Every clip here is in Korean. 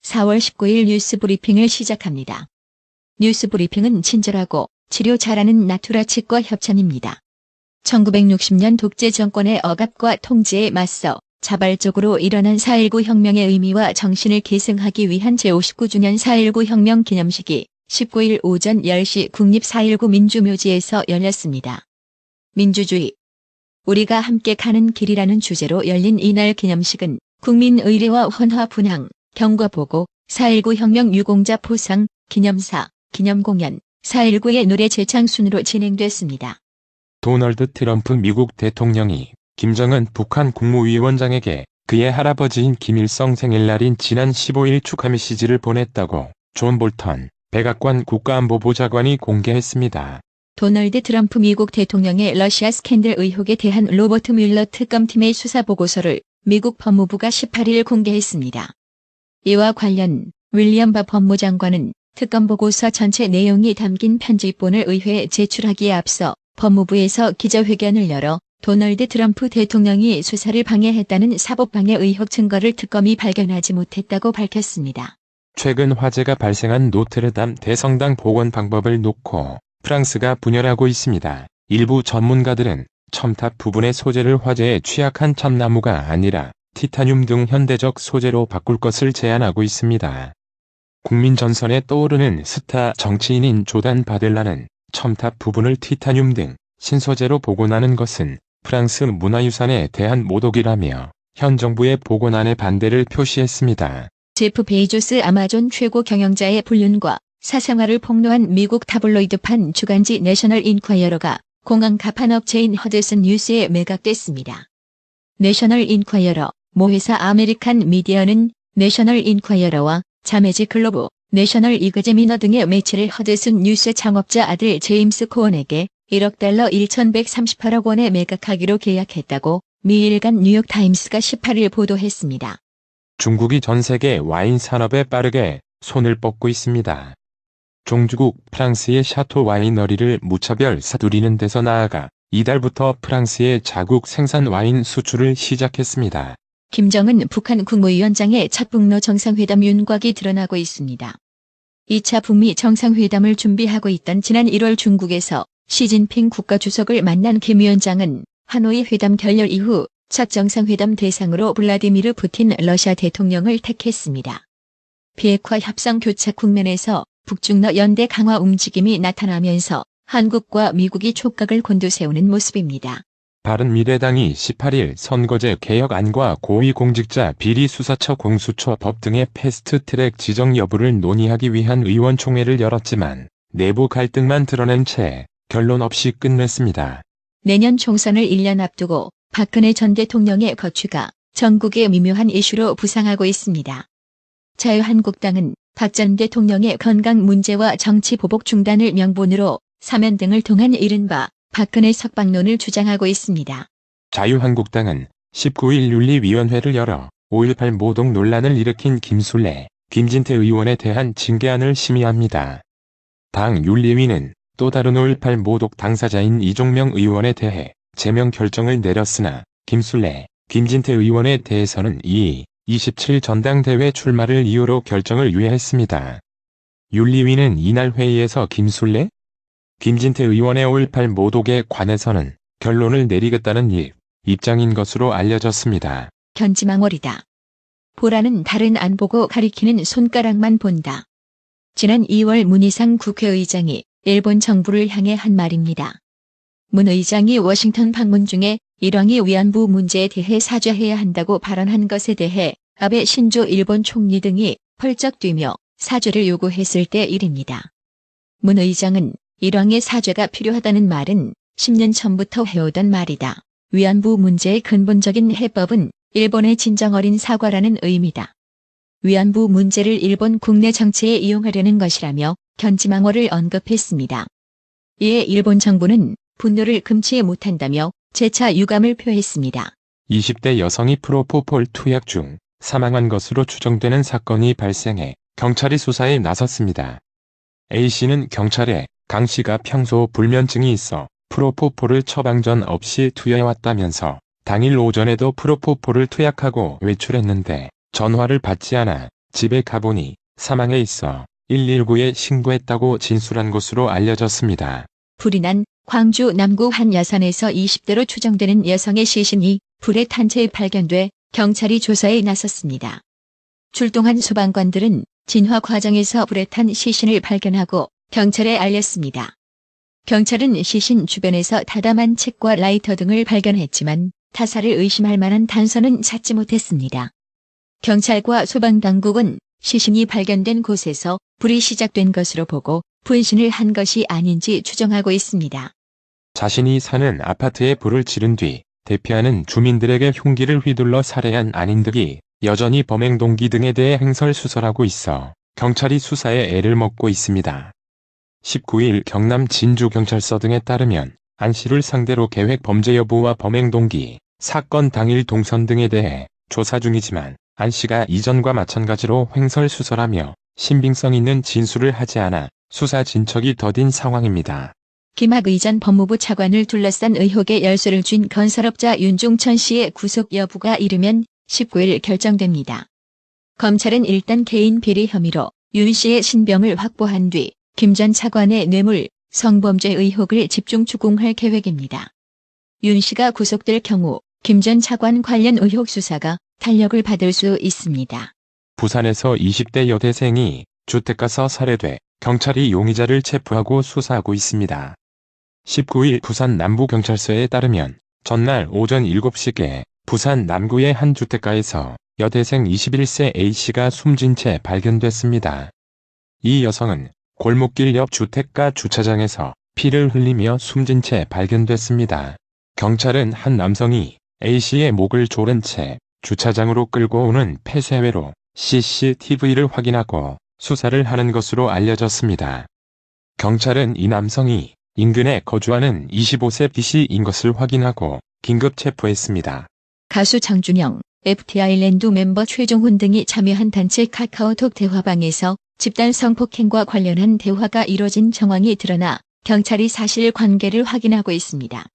4월 19일 뉴스 브리핑을 시작합니다. 뉴스 브리핑은 친절하고 치료 잘하는 나투라 치과 협찬입니다. 1960년 독재 정권의 억압과 통제에 맞서 자발적으로 일어난 4.19 혁명의 의미와 정신을 계승하기 위한 제59주년 4.19 혁명 기념식이 19일 오전 10시 국립 4.19 민주묘지에서 열렸습니다. 민주주의, 우리가 함께 가는 길이라는 주제로 열린 이날 기념식은 국민의례와 헌화분향, 경과보고, 4.19 혁명 유공자 포상, 기념사, 기념공연, 4.19의 노래 제창 순으로 진행됐습니다. 도널드 트럼프 미국 대통령이 김정은 북한 국무위원장에게 그의 할아버지인 김일성 생일날인 지난 15일 축하 메시지를 보냈다고 존 볼턴 백악관 국가안보보좌관이 공개했습니다. 도널드 트럼프 미국 대통령의 러시아 스캔들 의혹에 대한 로버트 뮬러 특검팀의 수사 보고서를 미국 법무부가 18일 공개했습니다. 이와 관련 윌리엄 바 법무장관은 특검 보고서 전체 내용이 담긴 편집본을 의회에 제출하기에 앞서 법무부에서 기자회견을 열어 도널드 트럼프 대통령이 수사를 방해했다는 사법방해 의혹 증거를 특검이 발견하지 못했다고 밝혔습니다. 최근 화재가 발생한 노트르담 대성당 복원 방법을 놓고 프랑스가 분열하고 있습니다. 일부 전문가들은 첨탑 부분의 소재를 화재에 취약한 참나무가 아니라 티타늄 등 현대적 소재로 바꿀 것을 제안하고 있습니다. 국민 전선에 떠오르는 스타 정치인인 조단 바델라는 첨탑 부분을 티타늄 등 신소재로 복원하는 것은 프랑스 문화유산에 대한 모독이라며 현 정부의 복원안에 반대를 표시했습니다. 제프 베이조스 아마존 최고 경영자의 불륜과 사생활을 폭로한 미국 타블로이드판 주간지 내셔널 인콰이어러가 공항 가판업체인 허드슨 뉴스에 매각됐습니다. 내셔널 인콰이어러, 모회사 아메리칸 미디어는 내셔널 인콰이어러와 자매지 글로브, 내셔널 이그제미너 등의 매체를 허드슨 뉴스 창업자 아들 제임스 코언에게 1억 달러 1,138억 원에 매각하기로 계약했다고 미 일간 뉴욕타임스가 18일 보도했습니다. 중국이 전 세계 와인 산업에 빠르게 손을 뻗고 있습니다. 종주국 프랑스의 샤토 와이너리를 무차별 사두리는 데서 나아가 이달부터 프랑스의 자국 생산 와인 수출을 시작했습니다. 김정은 북한 국무위원장의 첫 북러 정상회담 윤곽이 드러나고 있습니다. 2차 북미 정상회담을 준비하고 있던 지난 1월 중국에서 시진핑 국가주석을 만난 김 위원장은 하노이 회담 결렬 이후 첫 정상회담 대상으로 블라디미르 푸틴 러시아 대통령을 택했습니다. 비핵화 협상 교착 국면에서 북중러 연대 강화 움직임이 나타나면서 한국과 미국이 촉각을 곤두세우는 모습입니다. 바른미래당이 18일 선거제 개혁안과 고위공직자 비리수사처 공수처법 등의 패스트트랙 지정 여부를 논의하기 위한 의원총회를 열었지만 내부 갈등만 드러낸 채 결론 없이 끝냈습니다. 내년 총선을 1년 앞두고 박근혜 전 대통령의 거취가 전국의 미묘한 이슈로 부상하고 있습니다. 자유한국당은 박 전 대통령의 건강 문제와 정치 보복 중단을 명분으로 사면 등을 통한 이른바 박근혜 석방론을 주장하고 있습니다. 자유한국당은 19일 윤리위원회를 열어 5.18 모독 논란을 일으킨 김술래, 김진태 의원에 대한 징계안을 심의합니다. 당 윤리위는 또 다른 5.18 모독 당사자인 이종명 의원에 대해 제명 결정을 내렸으나 김술래, 김진태 의원에 대해서는 27 전당대회 출마를 이유로 결정을 유예했습니다. 윤리위는 이날 회의에서 김술래, 김진태 의원의 5.18 모독에 관해서는 결론을 내리겠다는 입장인 것으로 알려졌습니다. 견지망월이다. 보라는 달은 안 보고 가리키는 손가락만 본다. 지난 2월 문희상 국회의장이 일본 정부를 향해 한 말입니다. 문 의장이 워싱턴 방문 중에 일왕이 위안부 문제에 대해 사죄해야 한다고 발언한 것에 대해 아베 신조 일본 총리 등이 펄쩍 뛰며 사죄를 요구했을 때 일입니다. 문 의장은 일왕의 사죄가 필요하다는 말은 10년 전부터 해오던 말이다. 위안부 문제의 근본적인 해법은 일본의 진정 어린 사과라는 의미다. 위안부 문제를 일본 국내 정치에 이용하려는 것이라며 견지망월을 언급했습니다. 이에 일본 정부는 분노를 금치 못한다며 재차 유감을 표했습니다. 20대 여성이 프로포폴 투약 중 사망한 것으로 추정되는 사건이 발생해 경찰이 수사에 나섰습니다. A씨는 경찰에 강씨가 평소 불면증이 있어 프로포폴을 처방 전 없이 투여해왔다면서 당일 오전에도 프로포폴을 투약하고 외출했는데 전화를 받지 않아 집에 가보니 사망해 있어 119에 신고했다고 진술한 것으로 알려졌습니다. 불이 난 광주 남구 한 야산에서 20대로 추정되는 여성의 시신이 불에 탄 채 발견돼 경찰이 조사에 나섰습니다. 출동한 소방관들은 진화 과정에서 불에 탄 시신을 발견하고 경찰에 알렸습니다. 경찰은 시신 주변에서 다담한 책과 라이터 등을 발견했지만 타살을 의심할 만한 단서는 찾지 못했습니다. 경찰과 소방당국은 시신이 발견된 곳에서 불이 시작된 것으로 보고 분신을 한 것이 아닌지 추정하고 있습니다. 자신이 사는 아파트에 불을 지른 뒤 대피하는 주민들에게 흉기를 휘둘러 살해한 안인득이 여전히 범행 동기 등에 대해 횡설수설하고 있어 경찰이 수사에 애를 먹고 있습니다. 19일 경남 진주경찰서 등에 따르면 안 씨를 상대로 계획 범죄 여부와 범행 동기, 사건 당일 동선 등에 대해 조사 중이지만 안 씨가 이전과 마찬가지로 횡설수설하며 신빙성 있는 진술을 하지 않아 수사 진척이 더딘 상황입니다. 김학의 전 법무부 차관을 둘러싼 의혹에 열쇠를 쥔 건설업자 윤종천 씨의 구속 여부가 이르면 19일 결정됩니다. 검찰은 일단 개인 비리 혐의로 윤 씨의 신병을 확보한 뒤 김 전 차관의 뇌물, 성범죄 의혹을 집중 추궁할 계획입니다. 윤 씨가 구속될 경우 김 전 차관 관련 의혹 수사가 탄력을 받을 수 있습니다. 부산에서 20대 여대생이 주택가서 살해돼 경찰이 용의자를 체포하고 수사하고 있습니다. 19일 부산 남부경찰서에 따르면 전날 오전 7시께 부산 남구의 한 주택가에서 여대생 21세 A씨가 숨진 채 발견됐습니다. 이 여성은 골목길 옆 주택가 주차장에서 피를 흘리며 숨진 채 발견됐습니다. 경찰은 한 남성이 A씨의 목을 조른 채 주차장으로 끌고 오는 폐쇄회로 CCTV를 확인하고 수사를 하는 것으로 알려졌습니다. 경찰은 이 남성이 인근에 거주하는 25세 B씨인 것을 확인하고 긴급 체포했습니다. 가수 장준영, FT 아일랜드 멤버 최종훈 등이 참여한 단체 카카오톡 대화방에서 집단 성폭행과 관련한 대화가 이뤄진 정황이 드러나 경찰이 사실관계를 확인하고 있습니다.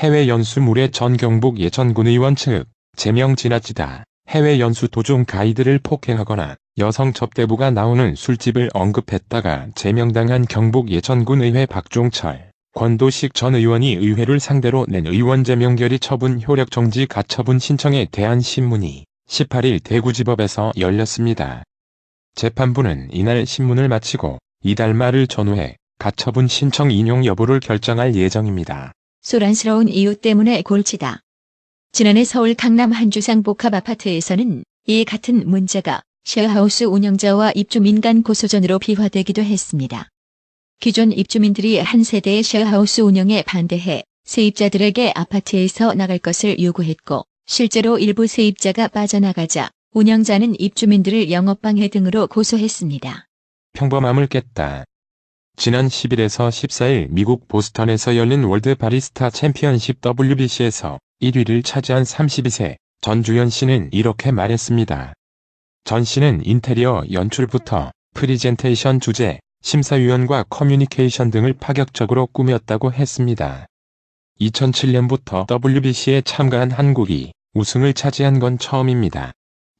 해외 연수 물의 전 경북 예천군 의원 측 제명 지나치다. 해외 연수 도중 가이드를 폭행하거나 여성 접대부가 나오는 술집을 언급했다가 제명당한 경북 예천군 의회 박종철, 권도식 전 의원이 의회를 상대로 낸 의원 제명결의 처분 효력 정지 가처분 신청에 대한 신문이 18일 대구지법에서 열렸습니다. 재판부는 이날 신문을 마치고 이달 말을 전후해 가처분 신청 인용 여부를 결정할 예정입니다. 소란스러운 이유 때문에 골치다. 지난해 서울 강남 한주상 복합아파트에서는 이 같은 문제가 셰어하우스 운영자와 입주민 간 고소전으로 비화되기도 했습니다. 기존 입주민들이 한 세대의 셰어하우스 운영에 반대해 세입자들에게 아파트에서 나갈 것을 요구했고 실제로 일부 세입자가 빠져나가자 운영자는 입주민들을 영업방해 등으로 고소했습니다. 평범함을 깼다. 지난 10일에서 14일 미국 보스턴에서 열린 월드 바리스타 챔피언십 WBC에서 1위를 차지한 32세 전주현 씨는 이렇게 말했습니다. 전 씨는 인테리어 연출부터 프리젠테이션 주제, 심사위원과 커뮤니케이션 등을 파격적으로 꾸몄다고 했습니다. 2007년부터 WBC에 참가한 한국이 우승을 차지한 건 처음입니다.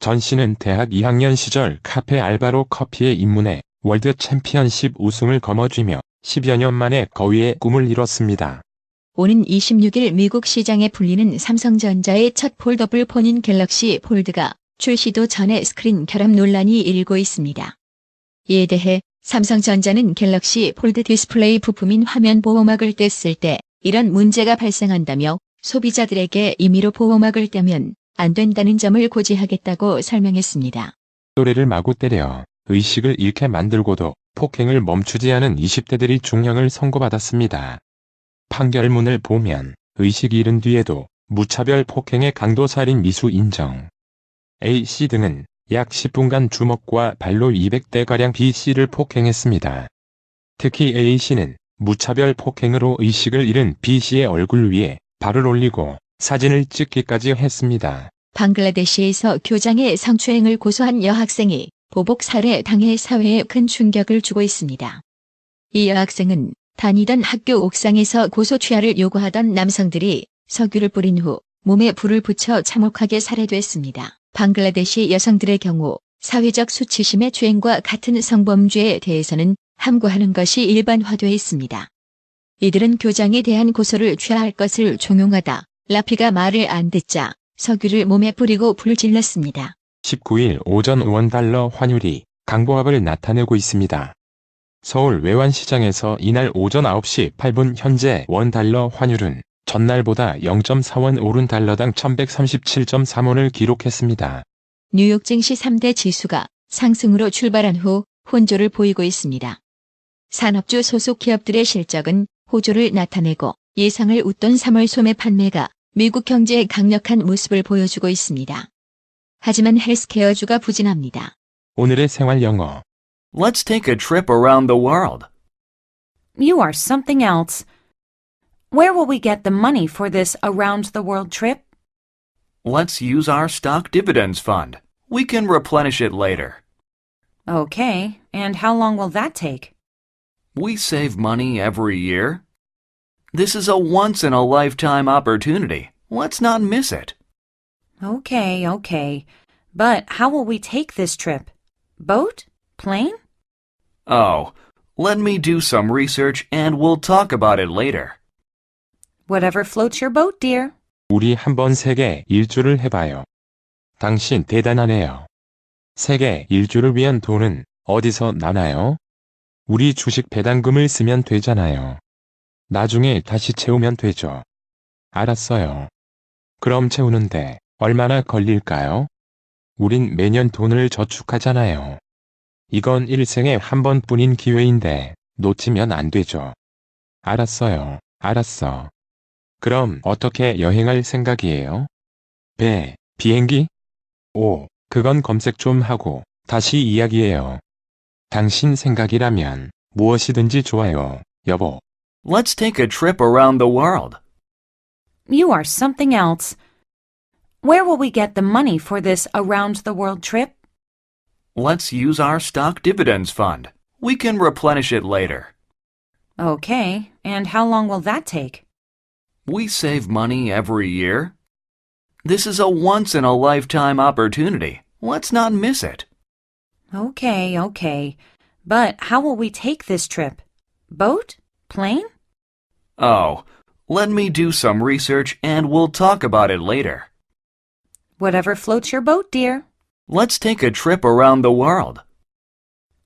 전 씨는 대학 2학년 시절 카페 알바로 커피에 입문해 월드 챔피언십 우승을 거머쥐며 10여 년 만에 거위의 꿈을 이뤘습니다. 오는 26일 미국 시장에 풀리는 삼성전자의 첫 폴더블 폰인 갤럭시 폴드가 출시도 전에 스크린 결함 논란이 일고 있습니다. 이에 대해 삼성전자는 갤럭시 폴드 디스플레이 부품인 화면 보호막을 뗐을 때 이런 문제가 발생한다며 소비자들에게 임의로 보호막을 떼면 안 된다는 점을 고지하겠다고 설명했습니다. 또래를 마구 때려 의식을 잃게 만들고도 폭행을 멈추지 않은 20대들이 중형을 선고받았습니다. 판결문을 보면 의식 잃은 뒤에도 무차별 폭행의 강도 살인 미수 인정. A씨 등은 약 10분간 주먹과 발로 200대가량 B씨를 폭행했습니다. 특히 A씨는 무차별 폭행으로 의식을 잃은 B씨의 얼굴 위에 발을 올리고 사진을 찍기까지 했습니다. 방글라데시에서 교장의 성추행을 고소한 여학생이 보복 살해 당해 사회에 큰 충격을 주고 있습니다. 이 여학생은 다니던 학교 옥상에서 고소취하를 요구하던 남성들이 석유를 뿌린 후 몸에 불을 붙여 참혹하게 살해됐습니다. 방글라데시 여성들의 경우 사회적 수치심의 주행과 같은 성범죄에 대해서는 함구하는 것이 일반화되어 있습니다. 이들은 교장에 대한 고소를 취할 것을 종용하다. 라피가 말을 안 듣자 석유를 몸에 뿌리고 불질렀습니다. 19일 오전 $1 환율이 강보합을 나타내고 있습니다. 서울 외환시장에서 이날 오전 9시 8분 현재 $1 환율은 전날보다 0.4원 오른 달러당 1137.3원을 기록했습니다. 뉴욕 증시 3대 지수가 상승으로 출발한 후 혼조를 보이고 있습니다. 산업주 소속 기업들의 실적은 호조를 나타내고 예상을 웃돈 3월 소매 판매가 미국 경제의 강력한 모습을 보여주고 있습니다. 하지만 헬스케어주가 부진합니다. 오늘의 생활 영어. Let's take a trip around the world. You are something else. Where will we get the money for this around the world trip? Let's use our stock dividends fund. We can replenish it later. Okay, and how long will that take? We save money every year. This is a once-in-a-lifetime opportunity. Let's not miss it. Okay. But how will we take this trip? Boat? Plane? Oh, let me do some research and we'll talk about it later. Whatever floats your boat, dear. 우리 한번 세계 일주를 해봐요. 당신 대단하네요. 세계 일주를 위한 돈은 어디서 나나요? 우리 주식 배당금을 쓰면 되잖아요. 나중에 다시 채우면 되죠. 알았어요. 그럼 채우는데 얼마나 걸릴까요? 우린 매년 돈을 저축하잖아요. 이건 일생에 한 번뿐인 기회인데 놓치면 안 되죠. 알았어요. 알았어. 그럼 어떻게 여행할 생각이에요? 배, 비행기? 오, 그건 검색 좀 하고 다시 이야기해요. 당신 생각이라면 무엇이든지 좋아요, 여보. Let's take a trip around the world. You are something else. Where will we get the money for this around the world trip? Let's use our stock dividends fund. We can replenish it later. Okay, and how long will that take? We save money every year. This is a once-in-a-lifetime opportunity. Let's not miss it. Okay. But how will we take this trip? Boat? Plane? Oh, let me do some research and we'll talk about it later. Whatever floats your boat, dear. Let's take a trip around the world.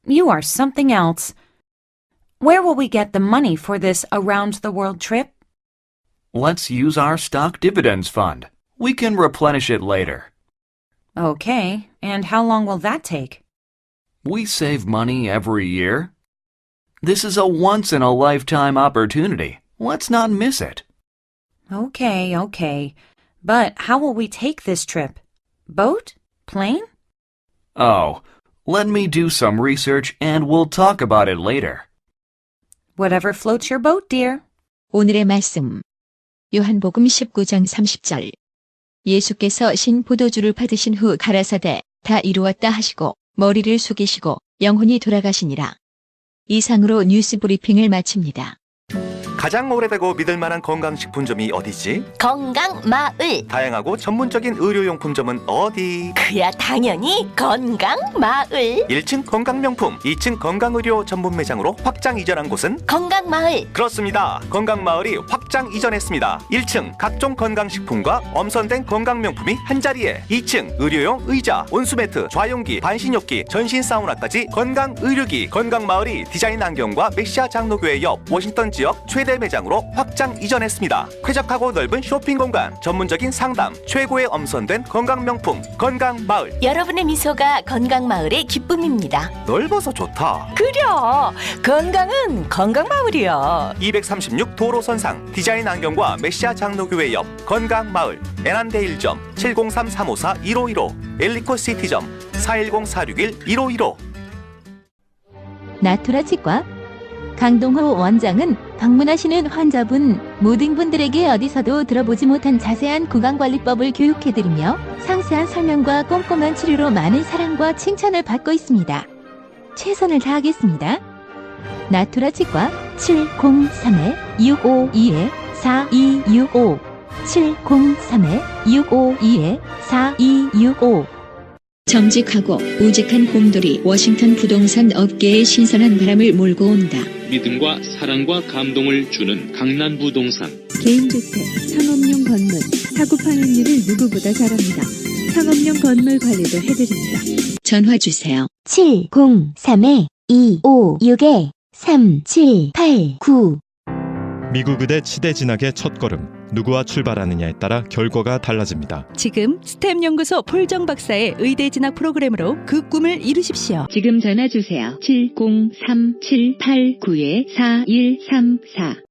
You are something else. Where will we get the money for this around the world trip? Let's use our stock dividends fund. We can replenish it later. Okay, and how long will that take? We save money every year. This is a once-in-a-lifetime opportunity. Let's not miss it. Okay. But how will we take this trip? Boat? Plane? Oh, let me do some research and we'll talk about it later. Whatever floats your boat, dear. 오늘의 말씀. 요한복음 19장 30절. 예수께서 신 포도주를 받으신 후 가라사대 다 이루었다 하시고 머리를 숙이시고 영혼이 돌아가시니라. 이상으로 뉴스 브리핑을 마칩니다. 가장 오래되고 믿을만한 건강식품점이 어디지? 건강마을. 다양하고 전문적인 의료용품점은 어디? 그야 당연히 건강마을. 1층 건강명품, 2층 건강의료 전문 매장으로 확장 이전한 곳은? 건강마을. 그렇습니다. 건강마을이 확장 이전했습니다. 1층 각종 건강식품과 엄선된 건강명품이 한자리에, 2층 의료용 의자, 온수매트, 좌용기, 반신욕기, 전신 사우나까지 건강의료기. 건강마을이 디자인 안경과 메시아 장로교회 옆 워싱턴 지역 최대 매장으로 확장 이전했습니다. 쾌적하고 넓은 쇼핑 공간, 전문적인 상담, 최고의 엄선된 건강명품, 건강마을. 여러분의 미소가 건강마을의 기쁨입니다. 넓어서 좋다. 그려. 건강은 건강마을이야. 236 도로선상 디자인 안경과 메시아 장로교회 옆 건강마을. 애난데일점 703-354-1515 엘리코시티점 410-461-1515. 나투라 치과 강동호 원장은 방문하시는 환자분 모든 분들에게 어디서도 들어보지 못한 자세한 구강관리법을 교육해드리며 상세한 설명과 꼼꼼한 치료로 많은 사랑과 칭찬을 받고 있습니다. 최선을 다하겠습니다. 나투라 치과 703-652-4265 703-652-4265 정직하고 우직한 곰돌이 워싱턴 부동산 업계에 신선한 바람을 몰고 온다. 믿음과 사랑과 감동을 주는 강남부동산. 개인주택, 상업용 건물, 사고 판매율을 누구보다 잘합니다. 상업용 건물 관리도 해드립니다. 전화 주세요. 703-256-3789 미국 의대 치대 진학의 첫걸음. 누구와 출발하느냐에 따라 결과가 달라집니다. 지금 스템 연구소 폴정 박사의 의대 진학 프로그램으로 그 꿈을 이루십시오. 지금 전화 주세요. 703-789-4134